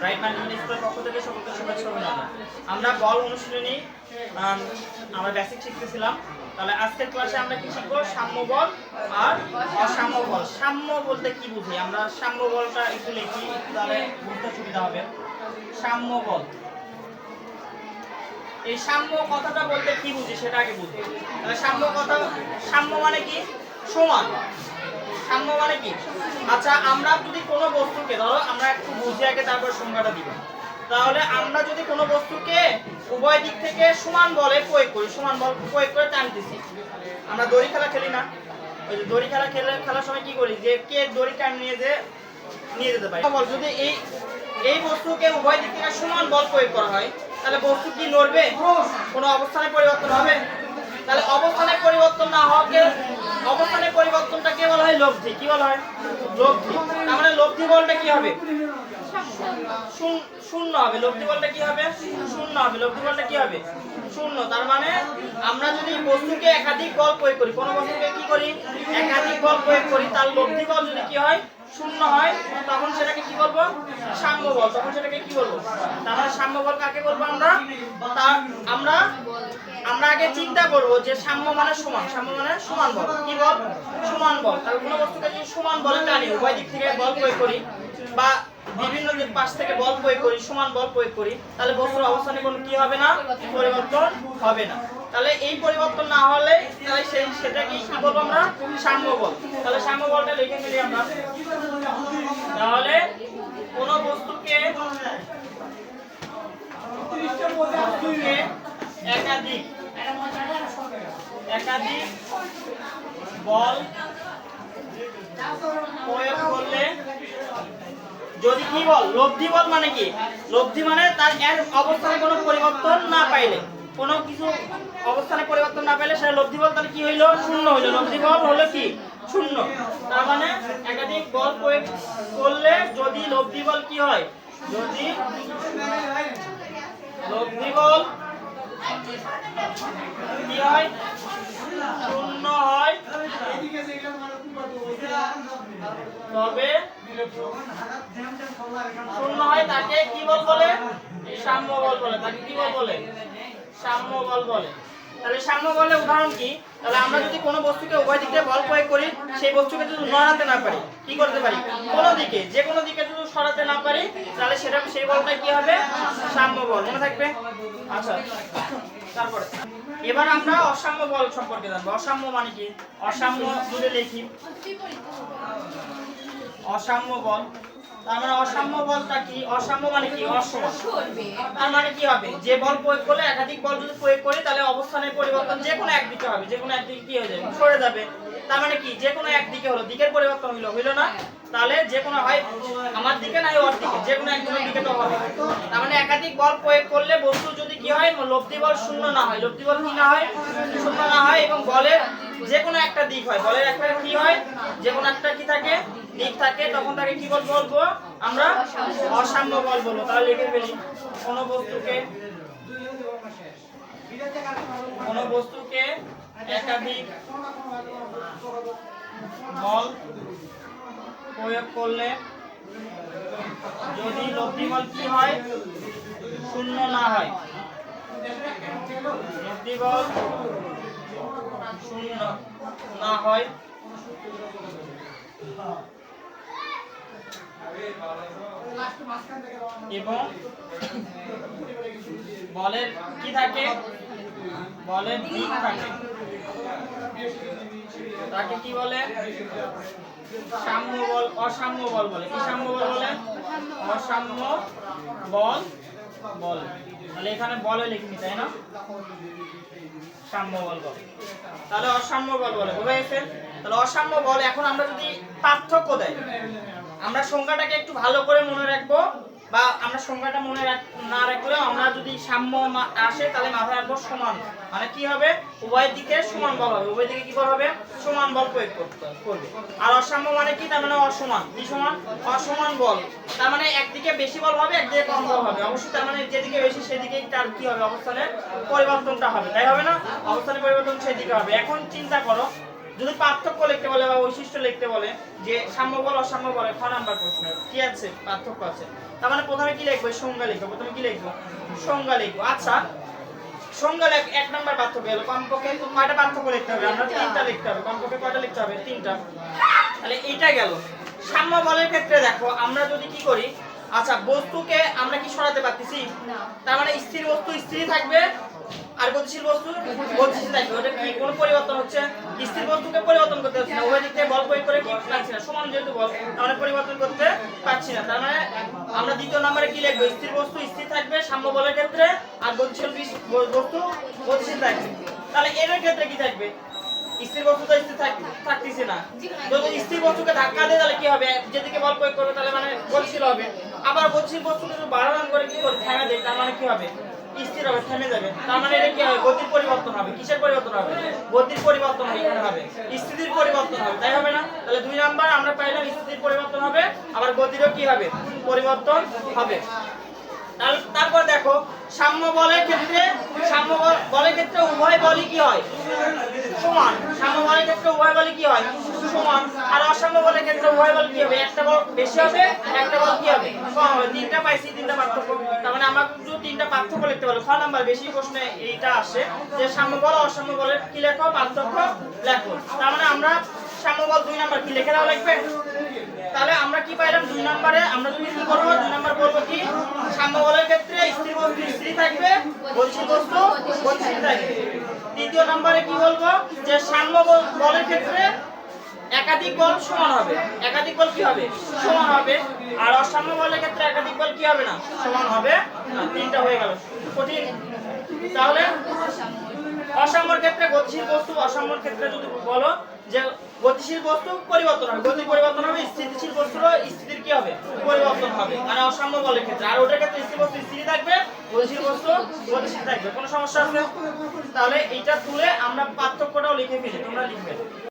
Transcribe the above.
Right management স্কুলের পক্ষ থেকে সকলকে শুভেচ্ছা অভিনন্দন। আমরা বল অনুশীলনী আমরা বেসিক শিখতেছিলাম। তাহলে আজকের ক্লাসে আমরা কি শিখবো? সাম্য বল আর অসাম্য বল। সাম্য বলতে কি বুঝি? আমরা সাম্য বলটা একটু লিখি, তাহলে বুঝতে সুবিধা হবে। সাম্য বল, এই সাম্য কথাটা বলতে কি বুঝি সেটা আগে বুঝি। তাহলে সাম্য মানে কি? সমান। সাম্য মানে কি? আচ্ছা, আমরা যদি কোনো বস্তুকে, ধরো আমরা একটু বুঝে আগে তারপর সংজ্ঞাটা দিব। তাহলে আমরা যদি কোনো বস্তুকে উভয় দিক থেকে সমান বলে প্রয়োগ করি, সমান বল প্রয়োগ করে টানতেছি। আমরা দড়ি খেলা খেলি না? ওই যে দড়ি খেলা খেলার সময় কি করি, যে কে দড়ি টান নিয়ে যেতে পারে। যদি এই বস্তুকে উভয় দিক থেকে সমান বল প্রয়োগ করা হয়, তাহলে বস্তু কি নড়বে? কোনো অবস্থানে পরিবর্তন হবে? তাহলে অবস্থানে পরিবর্তন না হওয়াকে, অবস্থানের পরিবর্তনটাকে বলা হয় লব্ধি। কি বলা হয়? লব্ধি। তার মানে লব্ধি বলটা কি হবে? শূন্য হবে। লব্ধি বলটা কি হবে? শূন্য হবে। লব্ধি বলটা কি হবে? শূন্য। তার মানে আমরা যদি বস্তুকে একাধিক বল প্রয়োগ করি, কোন বস্তুকে কি করি? একাধিক বল প্রয়োগ করি, তার লব্ধি বল যদি কি হয়? শূন্য হয়, তখন সেটাকে কি বলবো? সাম্য বল। তখন সেটাকে কি বলবো? তার মানে সাম্য বল কাকে বলবো আমরা? আমরা আগে চিন্তা করবো যে সাম্য মানে সমান। সাম্য মানে সমান বল। কি বল? সমান বল। তাহলে কোনো বস্তুকে যদি সমান বলে টানি, উভয় দিক থেকে বল প্রয়োগ করি বা বিভিন্ন পাশ থেকে বল প্রয়োগ করি, সমান বল প্রয়োগ করি, তাহলে বস্তুর অবস্থানে কোনো কি হবে না? পরিবর্তন হবে না। তাহলে এই পরিবর্তন না হলে তাহলে সেটাকে কি বলবো আমরা? সাম্য বল। তাহলে সাম্য বলটা লিখে ফেলি আমরা। তাহলে কোন বস্তুকে একাধিক বল প্রয়োগ করলে যদি কি বল? লব্ধি বল মানে কি? লব্ধি মানে তার এর অবস্থানে কোনো পরিবর্তন না পাইলে, কোনো কিছু অবস্থানে পরিবর্তন না পাইলে সেটা লব্ধি বল। তাহলে কি হইলো? শূন্য হইলো। লব্ধি বল হলো কি? শূন্য। তার মানে একাধিক বল প্রয়োগ করলে যদি লব্ধি বল কি হয়? যদি লব্ধি বল কি হয়? শূন্য হয়, তবে শূন্য হয় তাকে কি বল বলে? সাম্য বল বলে। তাকে কি বল বলে? সাম্য বল বলে। তাহলে সাম্য বলের উদাহরণ কি? তাহলে আমরা যদি কোনো বস্তুকে উভয় দিকে বল প্রয়োগ করি, সেই বস্তুকে যদি নড়াতে না পারি, কি করতে পারি? কোনো দিকে, যে কোনো দিকে যদি সরাতে না পারি, তাহলে সেই বলটা কি হবে? সাম্য বল। মনে থাকবে? আচ্ছা, তারপরে এবার আমরা অসাম্য বল সম্পর্কে জানবো। অসাম্য মানে কি? অসাম্য যদি লিখি, অসাম্য বল, তার মানে অসাম্য বলটা কি? অসাম্য মানে কি? অসমান। তার মানে কি হবে? যে বল প্রয়োগ করলে, একাধিক বল যদি প্রয়োগ করি, তাহলে অবস্থানের পরিবর্তন যে কোনো একদিকে হবে। যে কোনো একদিকে কি হয়ে যাবে? সরে যাবে। তার মানে কি? যে কোনো একদিকে হলো, দিকের পরিবর্তন হইলো না? তাহলে যে কোনো হয় আমার দিকে না ওর দিকে, যে কোনো একজনের দিকে তো হবে। তার মানে একাধিক বল প্রয়োগ করলে বস্তু যদি কি হয়? লব্ধি বল শূন্য না হয়। লব্ধি বল কি না হয়? শূন্য না হয়, এবং বলের যে কোনো একটা দিক হয়। বলের একটা কি হয়? যে কোনো একটা কি থাকে? দিক থাকে। তখন তাকে কি বল বলবো? আমরা অসাম্য বল বলবো। তাহলে লিখে ফেলি, কোন বস্তুকে একাধিক বল প্রয়োগ করলে যদি লব্ধি বল কি হয়? শূন্য না হয়। লব্ধি বল শূন্য না হয়, এবং বলের কি থাকে? বলের দিক থাকে। তাকে কি বলে? সাম্য বল, অসাম্য বল বলে। কি সাম্য বল বলে? অসাম্য বল বলে। তাহলে এখানে বলে লিখিনি, তাই না? সাম্য বল বলে। তাহলে অসাম্য বল বলে। বুঝা গেছে? তাহলে অসাম্য বল, এখন আমরা যদি পার্থক্য দেয়, আমরা সংখ্যাটাকে একটু ভালো করে মনে রাখবো, বা আমরা সংখ্যাটা মনে না রাখলেও আমরা যদি সাম্য আসে তাহলে মাথায় রাখবো সমান। মানে কি হবে? উভয় দিকে সমান বল হবে। উভয় দিকে কি বল হবে? সমান বল প্রয়োগ করবে। আর অসাম্য মানে কি? তার মানে অসমান। কি সমান? অসমান বল। তার মানে একদিকে বেশি বল হবে, একদিকে কম বল হবে। অবশ্যই তার মানে যেদিকে বেশি সেদিকেই তার কি হবে? অবস্থানের পরিবর্তনটা হবে। তাই হবে না? অবস্থানের পরিবর্তন সেদিকে হবে। এখন চিন্তা করো, যদি পার্থক্য লিখতে বলে বা বৈশিষ্ট্য লিখতে বলে যে সাম্য বল অসাম্য বলে খ নাম্বার প্রশ্ন কি আছে পার্থক্য আছে, তার মানে প্রথমে কি লিখবো সংজ্ঞা লিখবো, প্রথমে কি লিখবো সংজ্ঞা লিখবো। আচ্ছা সংজ্ঞা এক নাম্বার পার্থক্য হলো কমপক্ষে কয়টা পার্থক্য লিখতে হবে, আমরা তিনটা লিখতে হবে, কমপক্ষে কয়টা লিখতে হবে তিনটা। তাহলে এইটা গেল। সাম্য বলের ক্ষেত্রে দেখো আমরা যদি কি করি, আচ্ছা বস্তুকে আমরা কি সরাতে পারতেছি না, তার মানে স্থির বস্তু স্থির থাকবে আর গতিশীল বস্তু গতিশীল থাকবে, ওটা কি কোনো পরিবর্তন হচ্ছে, স্থির বস্তুকে পরিবর্তন করতে হচ্ছে না, উভয় দিক থেকে বল প্রয়োগ করে কি পাচ্ছি না, সমান যেহেতু বল তার মানে পরিবর্তন করতে পারছি না। তার মানে আমরা দ্বিতীয় নম্বরে কি লিখবো, স্থির বস্তু স্থির থাকবে সাম্য বলের ক্ষেত্রে আর গতিশীল বস্তু গতিশীল থাকবে। তাহলে এর ক্ষেত্রে কি থাকবে, স্থির বস্তু তো স্থির থাকতেছে না, যদি স্থির বস্তুকে ধাক্কা দেয় তাহলে কি হবে, যেদিকে বল প্রয়োগ করবে তাহলে মানে গতিশীল হবে। আবার গতিশীল বস্তুকে যদি বাড়ান করে কি করে থেমে দেয় তার মানে কি হবে স্থির হবে, থেমে যাবে, তার মানে এটা কি হবে গতির পরিবর্তন হবে। কিসের পরিবর্তন হবে, গতির পরিবর্তন হবে, স্থিতির পরিবর্তন হবে, তাই হবে না? তাহলে দুই নাম্বার আমরা পাইলাম স্থিতির পরিবর্তন হবে, আবার গতিরও কি হবে পরিবর্তন হবে। তারপর দেখো সাম্য বলের ক্ষেত্রে উভয় বলই কি হয় সমান, সাম্য বলের ক্ষেত্রে উভয় বলই কি হয় সমান, আর অসাম্য বলের ক্ষেত্রে উভয় বল কি হবে, একটা বল বেশি হবে একটা বল কি হবে কম হবে। তিনটা পাইছি, তিনটা পার্থক্য, তার মানে আমরা যদি তিনটা পার্থক্য লিখতে পারি খ নাম্বার বেশি প্রশ্নে এইটা আসে যে সাম্য বল অসাম্য বলের কি লেখো পার্থক্য লেখো। তার মানে আমরা সাম্য বল দুই নাম্বার কি লিখে দাও লিখবে। তাহলে আমরা কি পাইলাম দুই নম্বরে, আমরা যদি কি করব দুই নাম্বার বলবো কি সাম্য বলের ক্ষেত্রে স্থির বস্তু স্থির থাকবে গতিশীল বস্তু গতিশীল থাকবে। দ্বিতীয় নম্বরে কি বলবো যে সাম্য বলের ক্ষেত্রে একাধিক বল সমান হবে, একাধিক বল কি হবে সমান হবে, আর অসাম্য বলের ক্ষেত্রে একাধিক বল কি হবে না সমান হবে না। তিনটা হয়ে গেল কঠিন। তাহলে অসাম্যর ক্ষেত্রে গতিশীল বস্তু, অসাম্যর ক্ষেত্রে যদি বলো যে গতিশীল বস্তু পরিবর্তন হবে, গতি পরিবর্তন হবে, স্থিতিশীল বস্তুর স্থিতির কি হবে পরিবর্তন হবে মানে অসাম্য বলের ক্ষেত্রে, আর ওটার ক্ষেত্রে স্থির বস্তু স্থির থাকবে গতিশীল বস্তু গতিশীল থাকবে। কোনো সমস্যা আছে? তাহলে এইটা তুলে আমরা পার্থক্যটাও লিখে ফেলি, তোমরা লিখবে।